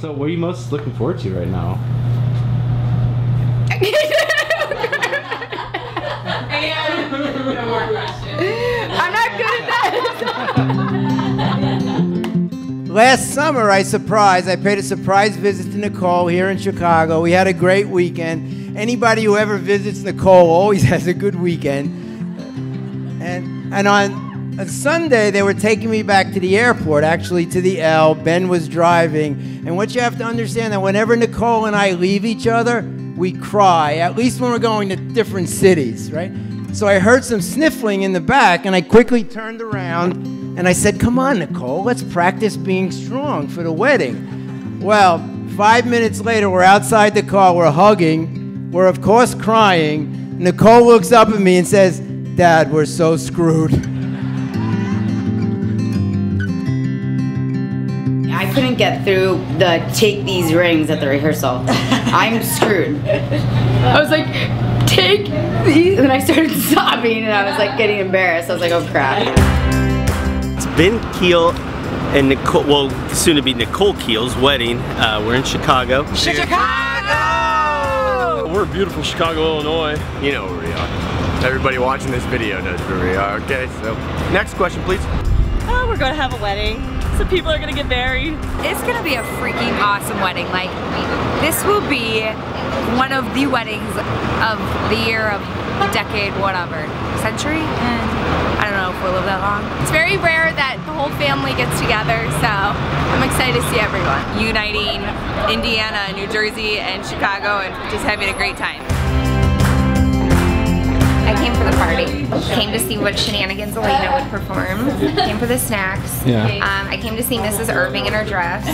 So what are you most looking forward to right now? I'm not good at that. Last summer, I paid a surprise visit to Nicole here in Chicago. We had a great weekend. Anybody who ever visits Nicole always has a good weekend. And on Sunday, they were taking me back to the airport, actually to the L. Ben was driving. And what you have to understand that whenever Nicole and I leave each other, we cry, at least when we're going to different cities, right? So I heard some sniffling in the back, and I quickly turned around, and I said, come on, Nicole, let's practice being strong for the wedding. Well, 5 minutes later, we're outside the car, we're hugging, we're of course crying. Nicole looks up at me and says, Dad, we're so screwed. I couldn't get through the take these rings at the rehearsal. I'm screwed. I was like, take these, and I started sobbing, and I was like getting embarrassed. I was like, oh crap. It's Ben Keel and Nicole, well, soon to be Nicole Keel's wedding. We're in Chicago. Chicago! We're in beautiful Chicago, Illinois. You know where we are. Everybody watching this video knows where we are. Okay, so next question, please. Oh, we're going to have a wedding. Some people are going to get married. It's going to be a freaking awesome wedding. Like, this will be one of the weddings of the year, of the decade, whatever. Century? I don't know if we'll live that long. It's very rare that the whole family gets together, so I'm excited to see everyone. Uniting Indiana, New Jersey, and Chicago, and just having a great time. I came for the party. Came to see what shenanigans Elena would perform. Came for the snacks. Yeah. I came to see Mrs. Irving in her dress.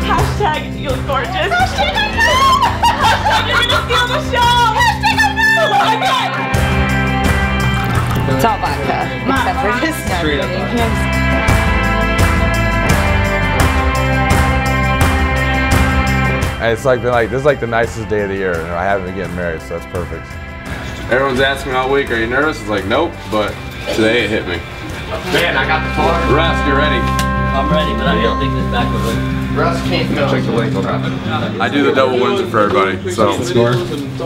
Hashtag you look gorgeous. Hashtag I know! Hashtag you're gonna steal the show! Hashtag I know! Oh my god! It's all vodka. Except for this. Straight up vodka. It's like this is like the nicest day of the year, and I haven't been getting married, so that's perfect. Everyone's asking me all week, are you nervous? It's like, nope, but today it hit me. Man, I got the car. Russ, you ready? I'm ready, but I gotta take this back with me. Russ can't go. Check the link on that. I do the double Windsor for everybody, so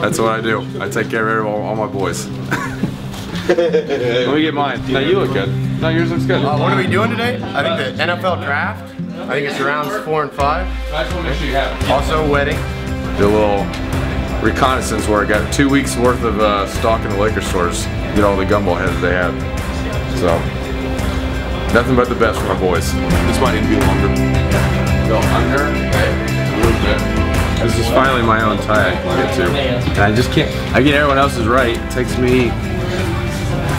that's what I do. I take care of all my boys. Let me get mine. No, you look good. No, yours looks good. What are we doing today? I think the NFL draft. I think it's rounds 4 and 5. I just want to make sure you have it. Also a wedding. Did a little reconnaissance where I got 2 weeks worth of stock in the liquor stores. Get all the gumball heads they had. So, nothing but the best for my boys. This might need to be longer. Go under, okay, a little bit. This is finally my own tie I can get to. And I just can't, I get everyone else's right. It takes me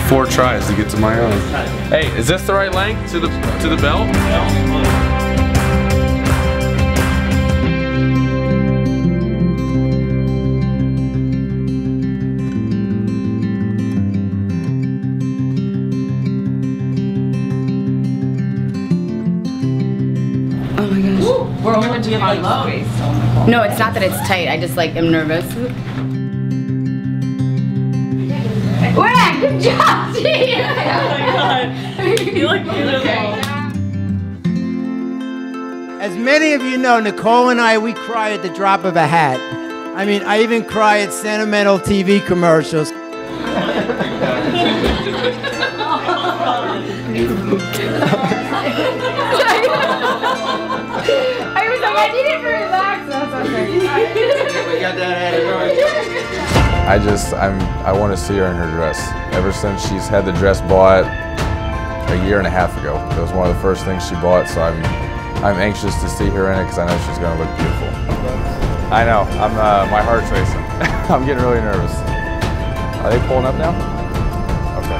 4 tries to get to my own. Hey, is this the right length to the belt? We're only doing my low. No, it's not that it's tight. I just like am nervous. Wow, good job, Steve! Oh my god. You look beautiful. As many of you know, Nicole and I, we cry at the drop of a hat. I mean, I even cry at sentimental TV commercials. I need it for relax. That's okay. We got that I want to see her in her dress. Ever since she's had the dress bought a year and a half ago. It was one of the first things she bought, so I'm anxious to see her in it because I know she's going to look beautiful. I know, my heart's racing. I'm getting really nervous. Are they pulling up now? Okay.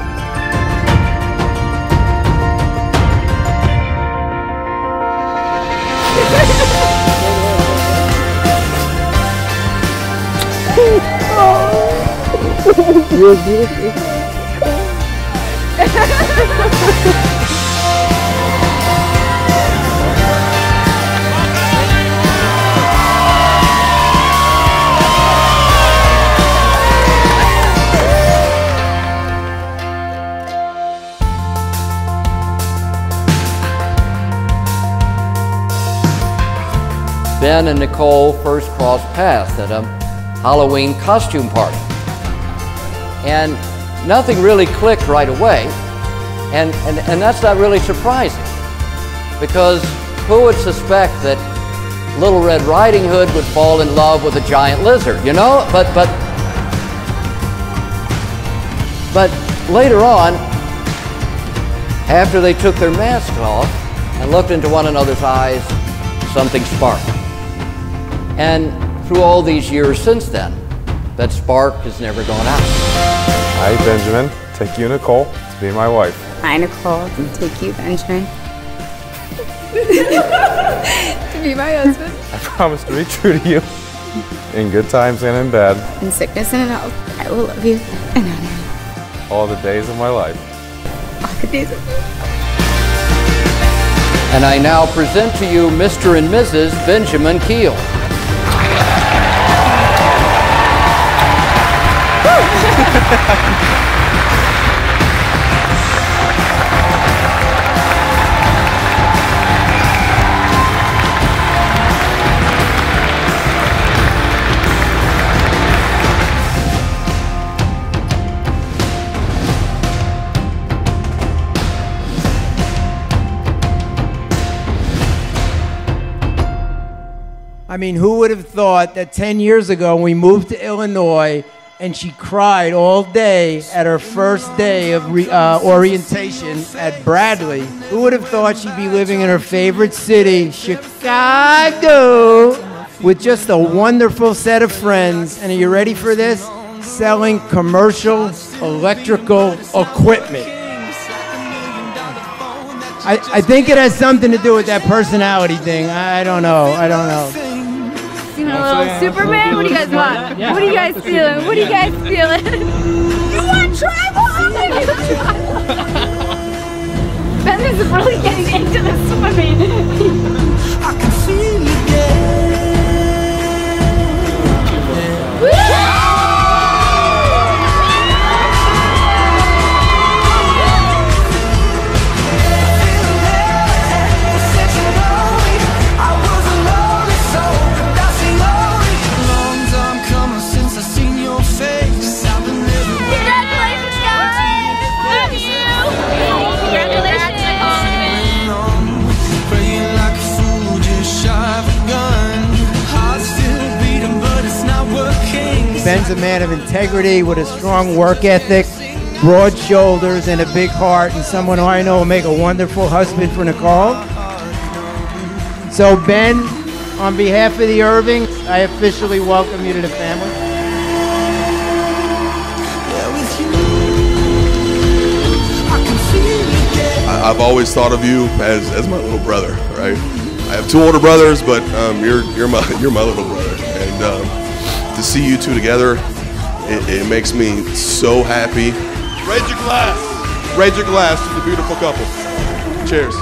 You're beautiful. Ben and Nicole first crossed paths at a Halloween costume party. And nothing really clicked right away, and that's not really surprising, because who would suspect that Little Red Riding Hood would fall in love with a giant lizard, you know? But later on, after they took their masks off and looked into one another's eyes, something sparked. And through all these years since then, that spark has never gone out. Hi, Benjamin. Take you, Nicole, to be my wife. Hi, Nicole. Take you, Benjamin. To be my husband. I promise to be true to you in good times and in bad. In sickness and in health, I will love you and honor you. All the days of my life. All the days of my life. And I now present to you Mr. and Mrs. Benjamin Keel. I mean, who would have thought that 10 years ago we moved to Illinois and she cried all day at her first day of orientation at Bradley? Who would have thought she'd be living in her favorite city, Chicago, with just a wonderful set of friends, and are you ready for this? Selling commercial electrical equipment. I think it has something to do with that personality thing. I don't know. You know, a little Superman? What do you guys want? Yeah. What are you guys feeling? What are you guys feeling? You want travel? Ben is really getting into the swimming. I can feel it Ben's a man of integrity with a strong work ethic, broad shoulders, and a big heart, and someone who I know will make a wonderful husband for Nicole. So Ben, on behalf of the Irving, I officially welcome you to the family. I've always thought of you as my little brother, right? I have two older brothers, but you're my little brother, and to see you two together, it makes me so happy. Raise your glass. Raise your glass to the beautiful couple. Cheers.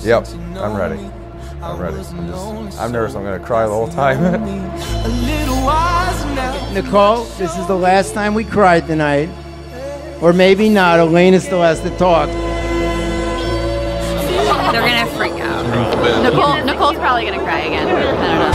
Yep, I'm ready. I'm ready. I'm nervous I'm going to cry the whole time. Nicole, this is the last time we cried tonight. Or maybe not. Elena still has to talk. They're gonna freak out. Nicole's probably gonna cry again. I don't know.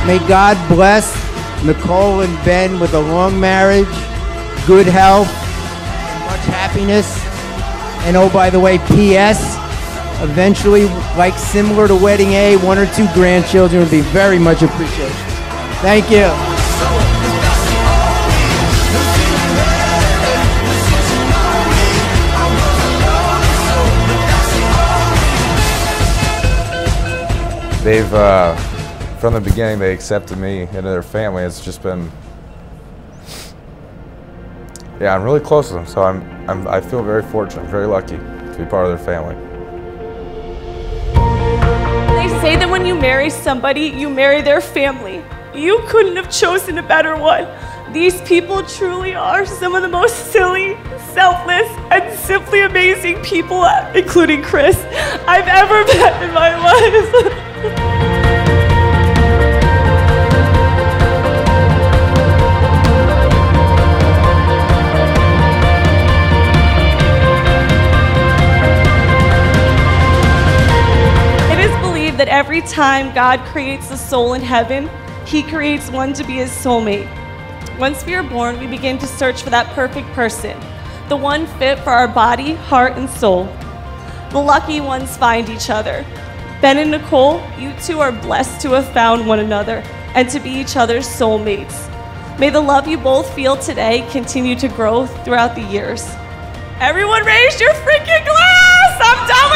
May God bless Nicole and Ben with a long marriage, good health, and much happiness. And oh, by the way, P.S., eventually, like similar to Wedding A, 1 or 2 grandchildren would be very much appreciated. Thank you. They've, from the beginning, they accepted me into their family. It's just been, yeah, I'm really close to them, so I feel very fortunate, very lucky to be part of their family. They say that when you marry somebody, you marry their family. You couldn't have chosen a better one. These people truly are some of the most silly, selfless, and simply amazing people, including Chris, I've ever met in my life. That every time God creates a soul in heaven, He creates one to be His soulmate. Once we are born, we begin to search for that perfect person, the one fit for our body, heart, and soul. The lucky ones find each other. Ben and Nicole, you two are blessed to have found one another and to be each other's soulmates. May the love you both feel today continue to grow throughout the years. Everyone raise your freaking glass! I'm done